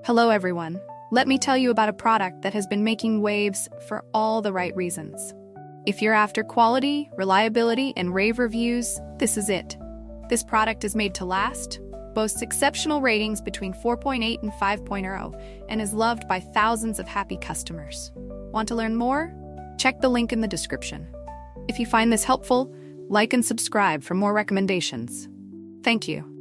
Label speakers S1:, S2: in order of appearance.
S1: Hello everyone. Let me tell you about a product that has been making waves for all the right reasons. If you're after quality, reliability, and rave reviews, this is it. This product is made to last, boasts exceptional ratings between 4.8 and 5.0, and is loved by thousands of happy customers. Want to learn more? Check the link in the description. If you find this helpful, like and subscribe for more recommendations. Thank you.